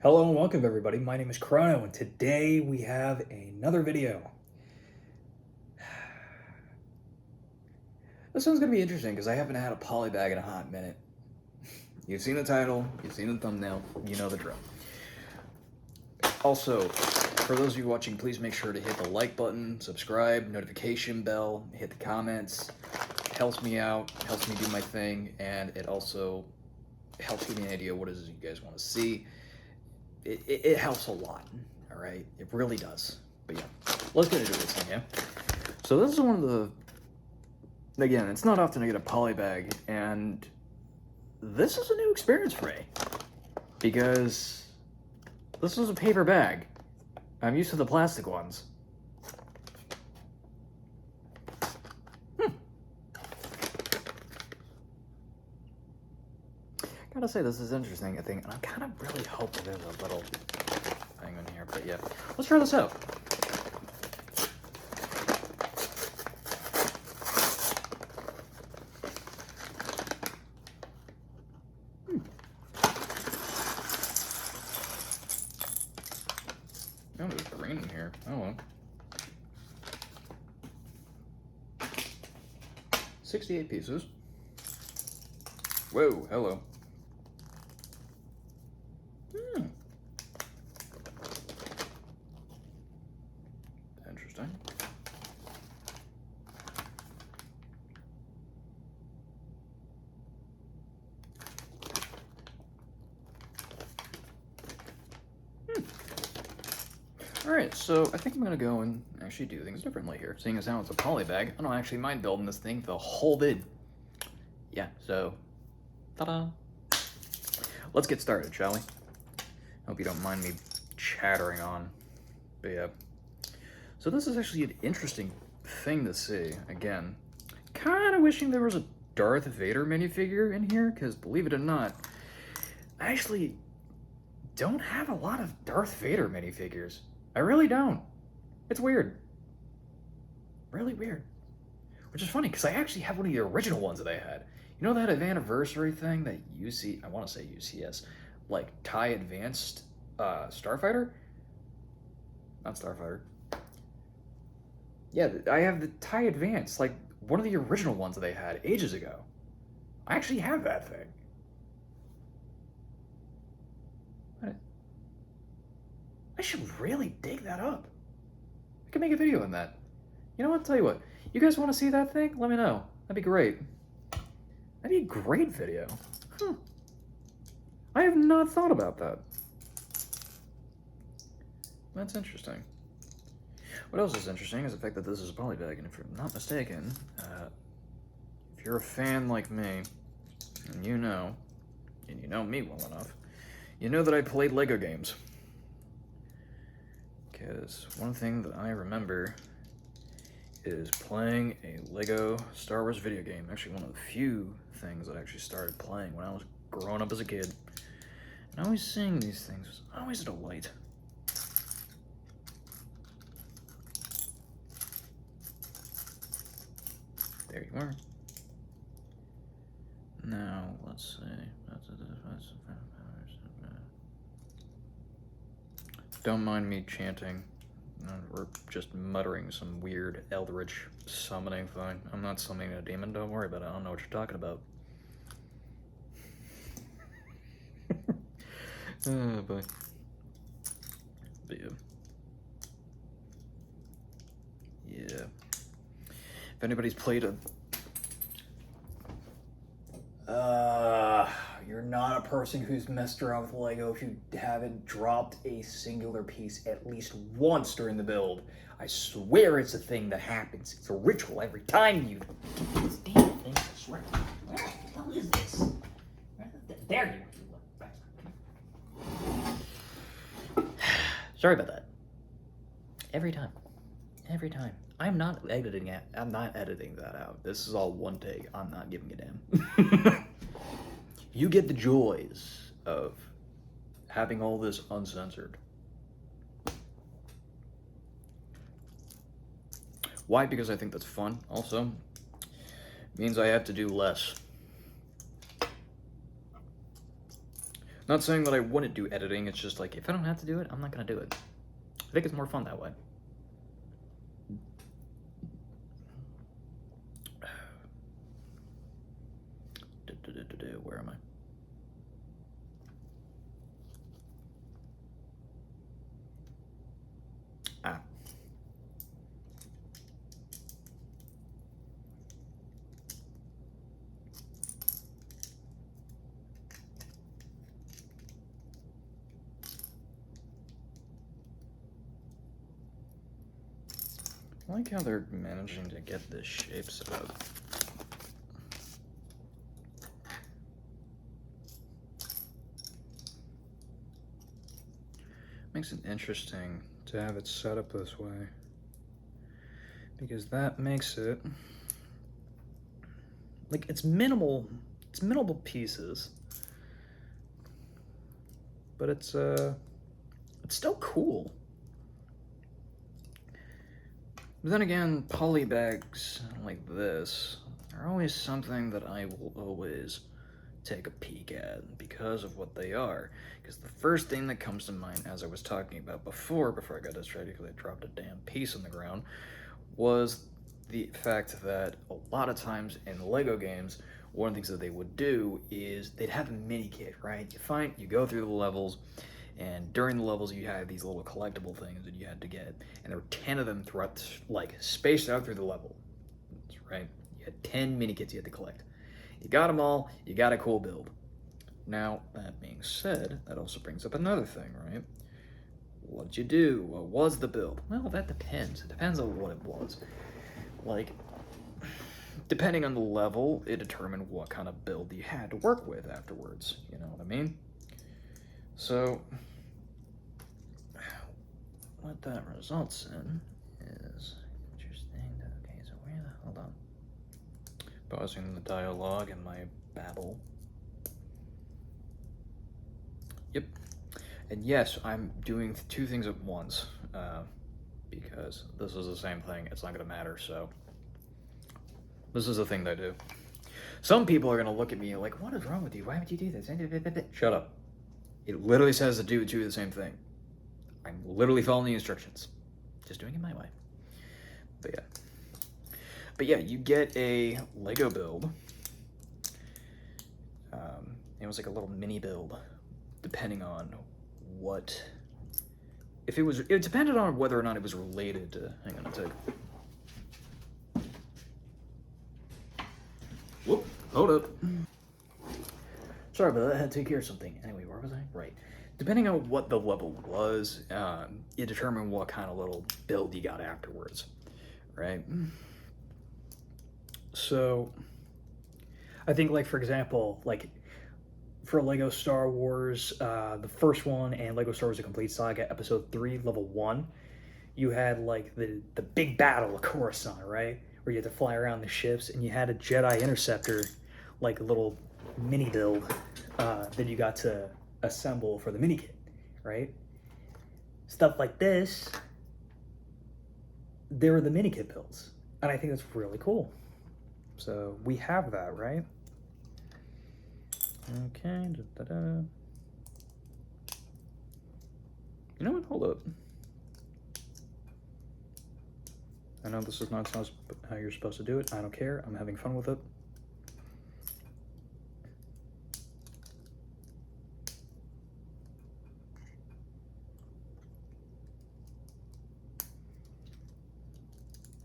Hello and welcome everybody, my name is Chrono and today we have another video. This one's going to be interesting because I haven't had a polybag in a hot minute. You've seen the title, you've seen the thumbnail, you know the drill. Also, for those of you watching, please make sure to hit the like button, subscribe, notification bell, hit the comments. It helps me out, helps me do my thing, and it also helps give me an idea what it is you guys want to see. It helps a lot, all right? It really does. But yeah, let's get into this thing, yeah? So this is one of the, again, it's not often I get a poly bag, and this is a new experience for me. Because this is a paper bag. I'm used to the plastic ones. Gotta say, this is interesting, I think, and I'm kind of really hoping there's a little thing in here, but yeah. Let's try this out. Oh, there's green in here. Oh well. 68 pieces. Whoa, hello. Interesting. Alright, so I think I'm gonna go and actually do things differently here. Seeing as how it's a poly bag, I don't actually mind building this thing for the whole vid. Yeah, so, ta-da! Let's get started, shall we? Hope you don't mind me chattering on. But yeah. So this is actually an interesting thing to see, again. Kinda wishing there was a Darth Vader minifigure in here, because believe it or not, I actually don't have a lot of Darth Vader minifigures. I really don't. It's weird. Really weird. Which is funny, because I actually have one of the original ones that I had. You know that anniversary thing that UC, I want to say UCS, like TIE Advanced Starfighter? Not Starfighter. Yeah, I have the TIE Advanced, like one of the original ones that they had ages ago. I actually have that thing. I should really dig that up. I could make a video on that. You know what? Tell you what. You guys want to see that thing? Let me know. That'd be great. That'd be a great video. I have not thought about that. That's interesting. What else is interesting is the fact that this is a poly bag, and if I'm not mistaken, if you're a fan like me, and you know me well enough, you know that I played Lego games. Because one thing that I remember is playing a Lego Star Wars video game. Actually, one of the few things that I actually started playing when I was growing up as a kid. And always seeing these things was always a delight. There you are. Now, let's see. Don't mind me chanting. We're just muttering some weird eldritch summoning thing. I'm not summoning a demon, don't worry about it. I don't know what you're talking about. Oh boy. But yeah. Yeah. If anybody's played a... You're not a person who's messed around with Lego if you haven't dropped a singular piece at least once during the build. I swear it's a thing that happens. It's a ritual every time you do this damn thing. I swear. Where the hell is this? There you are. Sorry about that. Every time. Every time. I'm not editing it. I'm not editing that out. This is all one take. I'm not giving a damn. You get the joys of having all this uncensored. Why? Because I think that's fun. Also, means I have to do less. Not saying that I wouldn't do editing, it's just like, if I don't have to do it, I'm not gonna do it. I think it's more fun that way. Where am I? Ah. I like how they're managing to get this shape set up. Makes it interesting to have it set up this way, because that makes it like it's minimal pieces, but it's still cool. But then again, poly bags like this are always something that I will always take a peek at because of what they are. Because the first thing that comes to mind, as I was talking about before I got distracted because I dropped a damn piece on the ground, was the fact that a lot of times in Lego games, one of the things that they would do is they'd have a mini kit, right? You go through the levels, and during the levels you have these little collectible things that you had to get, and there were 10 of them throughout, like, spaced out through the level, right? You had 10 mini kits you had to collect. You got them all, you got a cool build. Now, that being said, that also brings up another thing, right? What'd you do? What was the build? Well, that depends. It depends on what it was. Like, depending on the level, it determined what kind of build you had to work with afterwards. You know what I mean? So, what that results in is interesting. Okay, so hold on. Pausing the dialogue and my babble. Yep. And yes, I'm doing two things at once, because this is the same thing. It's not going to matter, so this is the thing that I do. Some people are going to look at me like, what is wrong with you? Why would you do this? Shut up. It literally says to do the same thing. I'm literally following the instructions. Just doing it my way. But yeah, you get a Lego build. It was like a little mini build, depending on what. If it depended on whether or not it was related to. Hang on a sec. Whoop! Hold up. Sorry about that. I had to take care of something. Anyway, where was I? Right. Depending on what the level was, it determined what kind of little build you got afterwards, right? So, I think, like, for example, like, for Lego Star Wars, the first one, and Lego Star Wars: The Complete Saga, Episode 3, Level 1, you had, like, the big battle of Coruscant, right? Where you had to fly around the ships, and you had a Jedi Interceptor, like, a little mini build that you got to assemble for the mini kit, right? Stuff like this, they were the mini kit builds, and I think that's really cool. So we have that, right? Okay. You know what? Hold up. I know this is not how you're supposed to do it. I don't care. I'm having fun with it.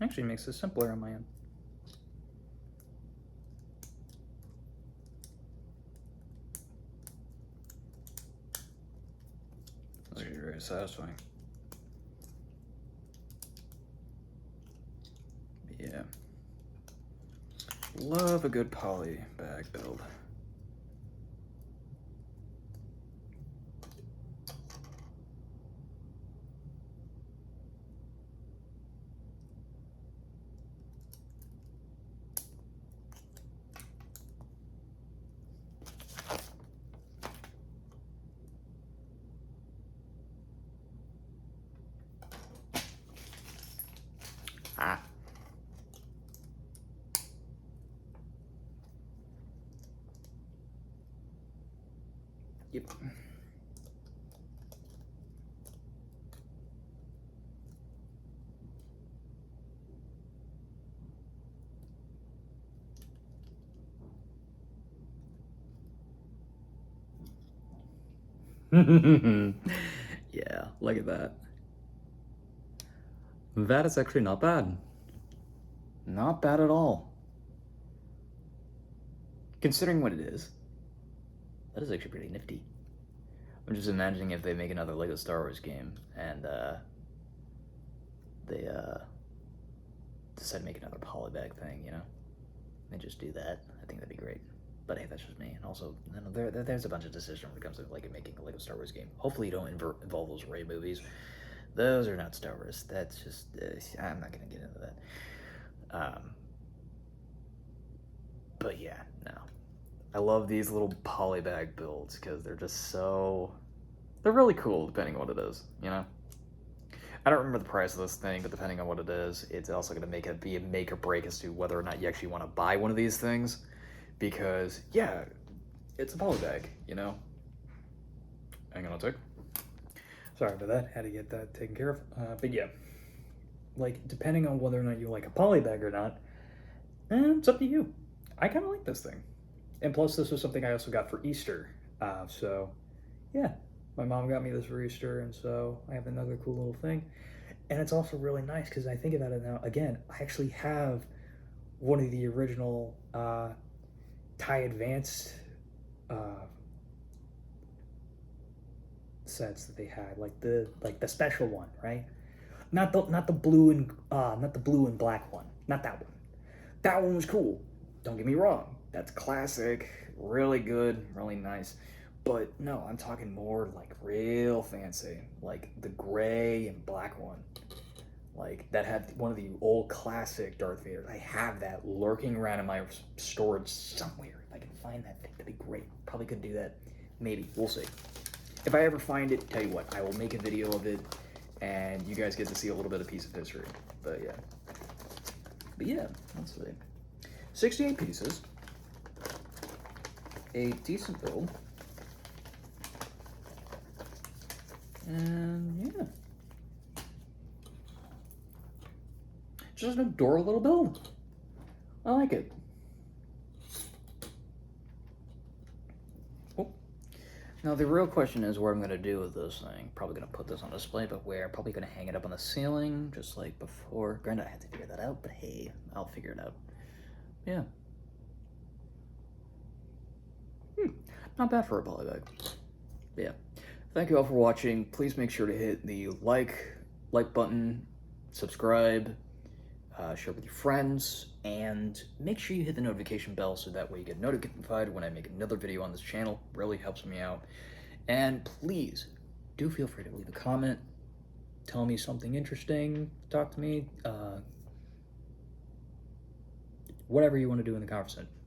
Actually makes this simpler on my end. That's actually very satisfying. But yeah. Love a good poly bag build. Yep. Yeah, look at that. That is actually not bad. Not bad at all. Considering what it is, that is actually pretty nifty. I'm just imagining if they make another Lego Star Wars game and they decide to make another polybag thing, you know? They just do that. I think that'd be great. But hey, that's just me. And also, you know, there's a bunch of decisions when it comes to like making a Lego Star Wars game. Hopefully, you don't involve those Rey movies. Those are not Star Wars. That's just I'm not gonna get into that. But yeah, no. I love these little polybag builds because they're just they're really cool depending on what it is, you know? I don't remember the price of this thing, but depending on what it is, it's also going to be a make or break as to whether or not you actually want to buy one of these things. Because, yeah, it's a polybag, you know? Hang on a sec. Sorry about that. Had to get that taken care of. But yeah, like, depending on whether or not you like a polybag or not, it's up to you. I kind of like this thing. And plus, this was something I also got for Easter. So, yeah, my mom got me this for Easter, and so I have another cool little thing. And it's also really nice because I think about it now. Again, I actually have one of the original Thai Advanced sets that they had, like the special one, right? Not the blue and black one. Not that one. That one was cool. Don't get me wrong. That's classic, really good, really nice. But no, I'm talking more like real fancy, like the gray and black one. Like that had one of the old classic Darth Vader. I have that lurking around in my storage somewhere. If I can find that thing, that'd be great. Probably could do that. Maybe. We'll see. If I ever find it, tell you what, I will make a video of it and you guys get to see a little bit of piece of history. But yeah, let's see. 68 pieces. A decent build. And yeah. Just an adorable little build. I like it. Oh. Now the real question is what I'm gonna do with this thing. Probably gonna put this on display, but where? Probably gonna hang it up on the ceiling, just like before. Granted, I had to figure that out, but hey, I'll figure it out. Yeah. Not bad for a polybag. Yeah. Thank you all for watching. Please make sure to hit the like button, subscribe, share with your friends, and make sure you hit the notification bell so that way you get notified when I make another video on this channel. Really helps me out. And please do feel free to leave a comment. Tell me something interesting. Talk to me. Whatever you want to do in the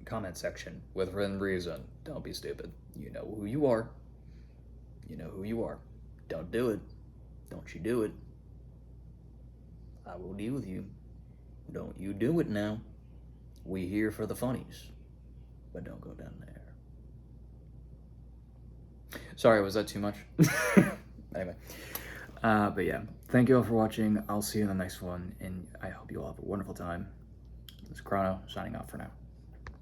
comment section within reason. Don't be stupid. You know who you are. You know who you are. Don't do it. Don't you do it. I will deal with you. Don't you do it now. We here for the funnies. But don't go down there. Sorry, was that too much? Anyway. But yeah, thank you all for watching. I'll see you in the next one, and I hope you all have a wonderful time. This is Chrono, signing off for now.